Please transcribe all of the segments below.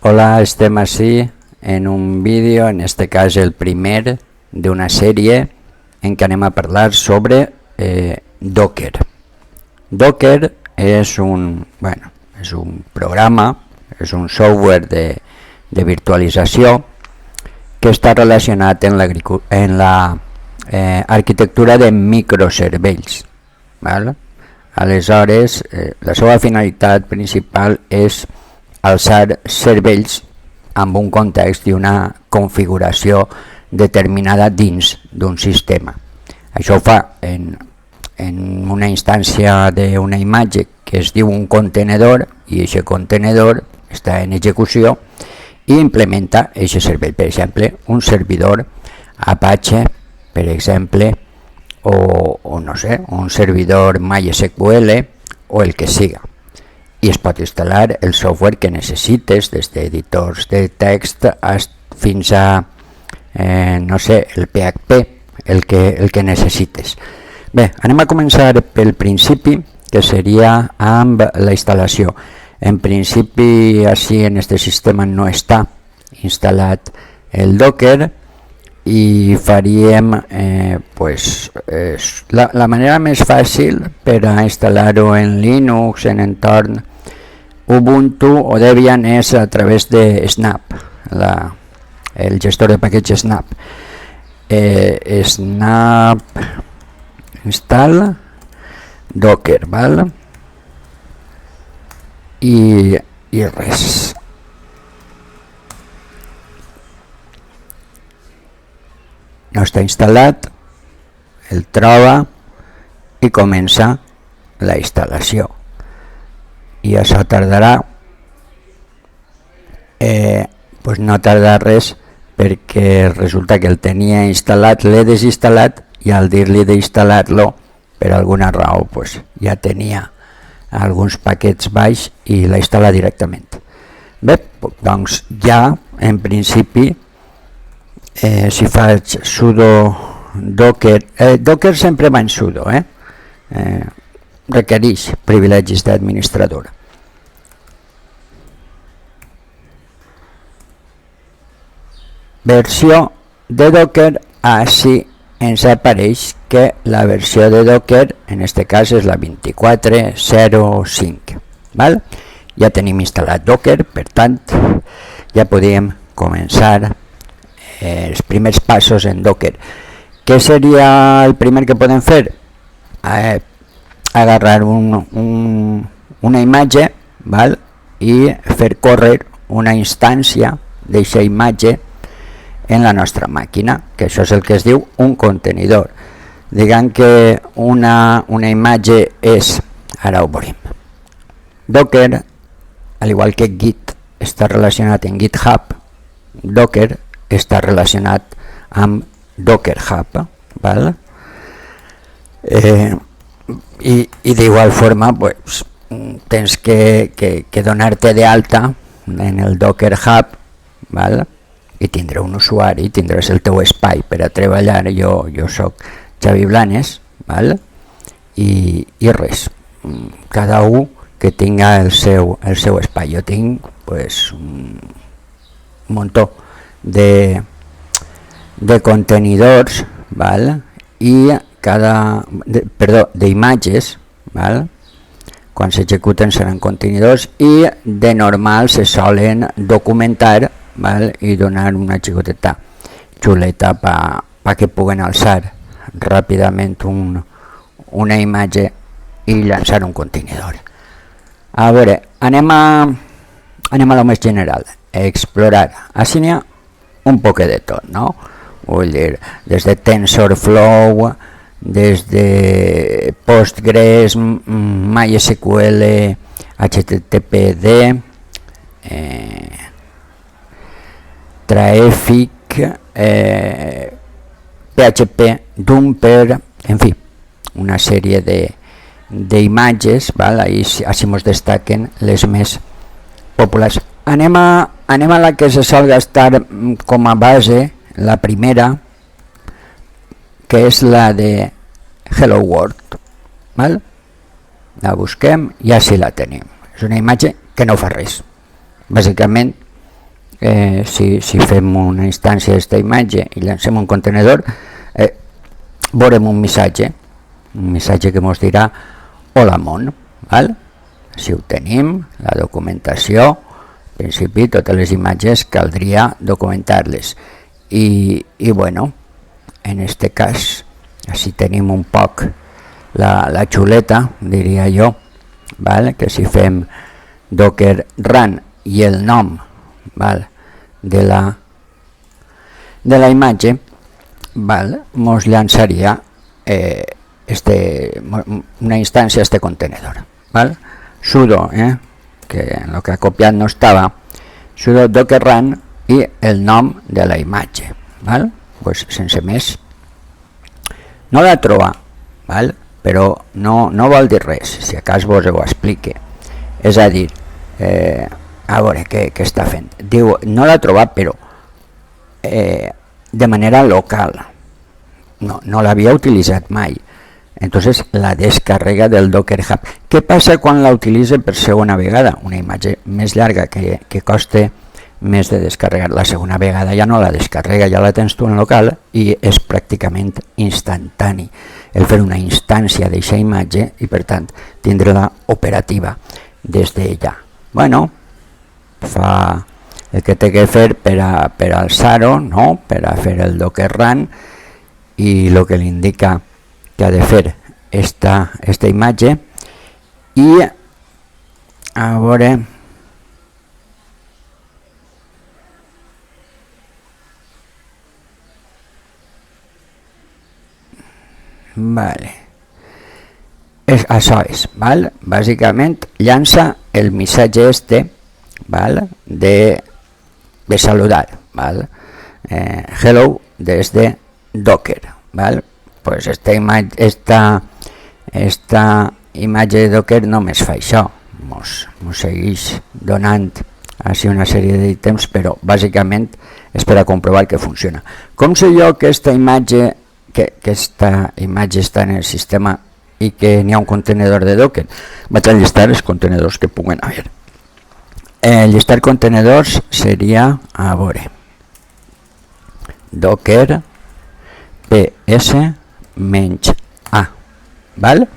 Hola, estem ací en un vídeo, en este cas el primer d'una sèrie en què anem a parlar sobre Docker. Docker és un programa, és un software de virtualització que està relacionat en la arquitectura de microservells. ¿Vale? Aleshores, la seva finalitat principal és alçar servells amb un context i una configuració determinada dins d'un sistema. Això ho fa en una instància d'una imatge que es diu un contenedor, i aquest contenedor està en execució i implementa aquest servei. Per exemple, un servidor Apache, per exemple, o no sé, un servidor MySQL o el que siga. I es pot instal·lar el software que necessites, des d'editors de text fins a, no sé, el PHP, el que necessites. Bé, anem a començar pel principi, que seria amb la instal·lació. En principi, així en aquest sistema no està instal·lat el Docker, i faríem la manera més fàcil per a instal·lar-ho en Linux, en entorn Ubuntu o Debian, és a través de Snap, el gestor de paquets Snap. Snap install Docker, val? I res. No està instal·lat, el troba i comença la instal·lació. I això tardarà, no tarda res, perquè resulta que el tenia instal·lat, l'he desinstal·lat, i al dir-li d'instal·lar-lo, per alguna raó ja tenia alguns paquets baix i la instal·la directament. Bé, doncs ja en principi, si faig sudo docker, docker sempre va en sudo, requereix privilegis d'administrador. Versió de Docker, així ens apareix que la versió de Docker en aquest cas és la 24.05. Val? Ja tenim instal·lat Docker, per tant ja podem començar els primers passos en Docker. Què seria el primer que podem fer? Agarrar una imatge, val? I fer córrer una instància d'aquesta imatge en la nostra màquina, que això és el que es diu un contenidor. Diguem que una imatge és, ara ho veurem. Docker, al igual que Git està relacionat en GitHub, Docker està relacionat amb Docker Hub, val? I d'igual forma tens que donar-te d'alta en el Docker Hub, val? I tindré un usuari, tindràs el teu espai per a treballar. Jo soc Xavi Blanes, val? I res, cada un que tinga el seu espai. Jo tinc un muntó de contenidors, val? I d'imatges, val? Quan s'executen seran contenidors, i de normal se solen documentar, val? I donar una xicoteta xuleta perquè puguen alçar ràpidament una imatge i llançar un contenidor. A veure, anem a lo més general, a explorar. Així n'hi ha un poc de tot, no? Vull dir, des de TensorFlow, des de Postgres, MySQL, HTTPD, Traffic, PHP, Dumper, en fi, una sèrie d'imatges, així ens destaquen les més populars. Anem a la que se sol gastar com a base, la primera, que és la de Hello World. Val? La busquem i així la tenim. És una imatge que no fa res. Bàsicament si fem una instància d'esta imatge i llancem un contenedor, veurem un missatge que ens dirà hola món, val? Si ho tenim, la documentació, en principi totes les imatges caldria documentar-les i bueno, en este cas així tenim un poc la xuleta, diria jo, val? Que si fem docker run i el nom, val? de la imatge, val? Mos llançaria una instància a este contenedor, val? Sudo, que en el que ha copiat no estava, sudo docker run i el nom de la imatge, val? Pues sense més. No la troba, val? Però no vol dir res, si a cas vos ho explique. És a dir, a veure què està fent. Diu, no l'ha trobat, però de manera local. No l'havia utilitzat mai. Entonces la descarrega del Docker Hub. Què passa quan la utilitza per segona vegada? Una imatge més llarga que costa més de descarregar. La segona vegada ja no la descarrega, ja la tens tu en local i és pràcticament instantani el fer una instància d'aquesta imatge i per tant tindre-la operativa des d'ella. Bueno, fa el que té que fer per alçar-ho, no? Per a fer el Docker Run i el que li indica que ha de fer esta imatge i a veure vale, això és, val? Bàsicament llança el missatge val? de saludar, val? Hello des de Docker, val? Pues esta imatge de Docker només fa això, mos segueix donant així una sèrie d'ítems, però bàsicament és per a comprovar que funciona. Com sé jo que aquesta imatge està en el sistema i que n'hi ha un contenedor de Docker? Vaig a llistar els contenedors que puguen haver. Llistar contenedors seria, a veure, Docker ps-a, val?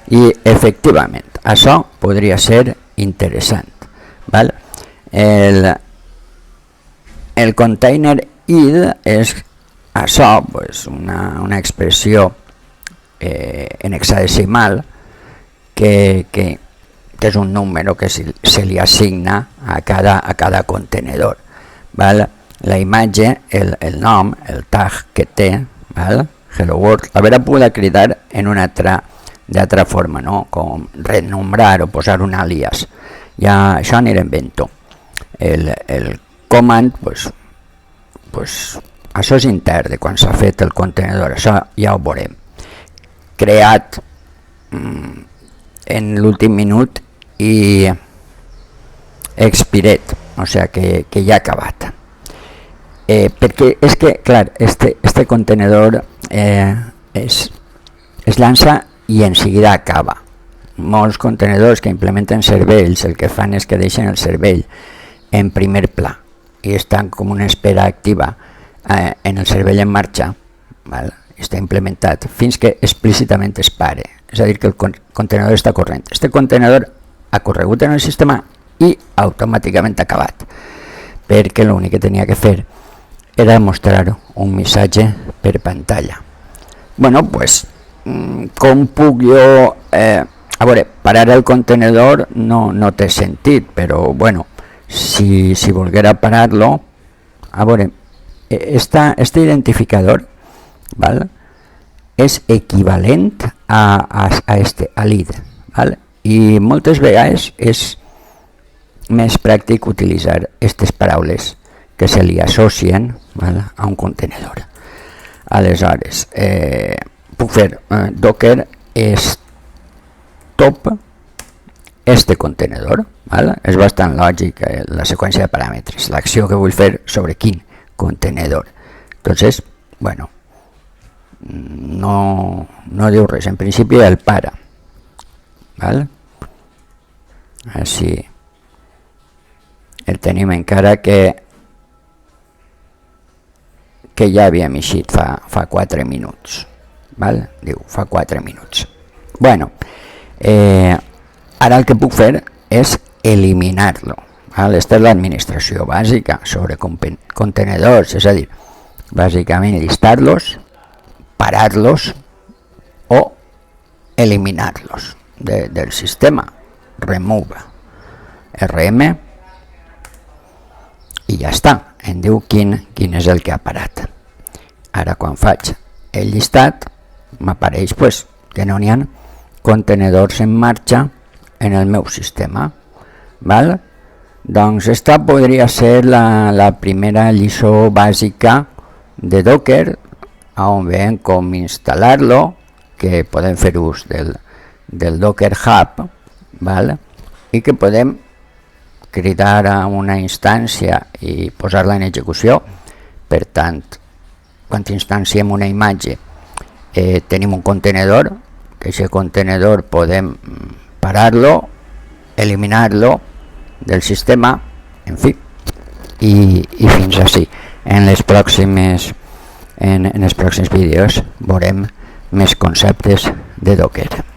I efectivament, això podria ser interessant, val? El container id és això, pues una expressió en hexadecimal que és un número que se li assigna a cada contenedor, val? La imatge, el nom, el tag que té, val? Hello World, l'haurà pogut cridar en una d'altra forma, no? Com renombrar o posar un àlies. Ja això anirem invento. El command, pues això és intern de quan s'ha fet el contenedor, això ja ho veurem. Creat en l'últim minut i expiret, o sigui que ja ha acabat. Perquè és que, clar, este contenedor es llança i en seguida acaba. Molts contenedors que implementen cervells el que fan és que deixen el cervell en primer pla i estan com una espera activa en el cervell en marxa, val? Està implementat fins que explícitament es pare, és a dir que el contenedor està corrent. Este contenedor ha corregut en el sistema i automàticament ha acabat, perquè l'únic que tenia que fer era mostrar un missatge per pantalla. Bueno, pues, com puc jo... a veure, parar el contenedor no té sentit, però bueno, si volguera parar-lo, a veure, este identificador, ¿vale? És equivalent a l'id, ¿vale? I moltes vegades és més pràctic utilitzar aquestes paraules que se li associen, ¿vale? A un contenedor. Aleshores, puc fer docker stop este contenedor, ¿vale? És bastant lògic la seqüència de paràmetres, l'acció que vull fer sobre quin contenedor. Entonces, bueno, no diu res, en principi el para, ¿vale? Així el tenim, encara que que ja havíem eixit fa 4 minuts. Val? Diu, fa 4 minuts. Bueno, ara el que puc fer és eliminar-lo. Aquesta és l'administració bàsica sobre contenedors, és a dir, bàsicament llistar-los, parar-los o eliminar-los del sistema. Remove, RM, i ja està. Em diu quin és el que ha parat. Ara quan faig el llistat m'apareix que no n'hi ha contenedors en marxa en el meu sistema. Val? Doncs esta podria ser la primera lliçó bàsica de Docker, on veiem com instal·lar-lo, que podem fer ús del Docker Hub, val? I que podem cridar a una instància i posar-la en execució. Per tant, quan instanciem una imatge tenim un contenedor, que aquest contenedor podem parar-lo, eliminar-lo del sistema, en fi, i fins així. En els pròxims vídeos veurem més conceptes de Docker.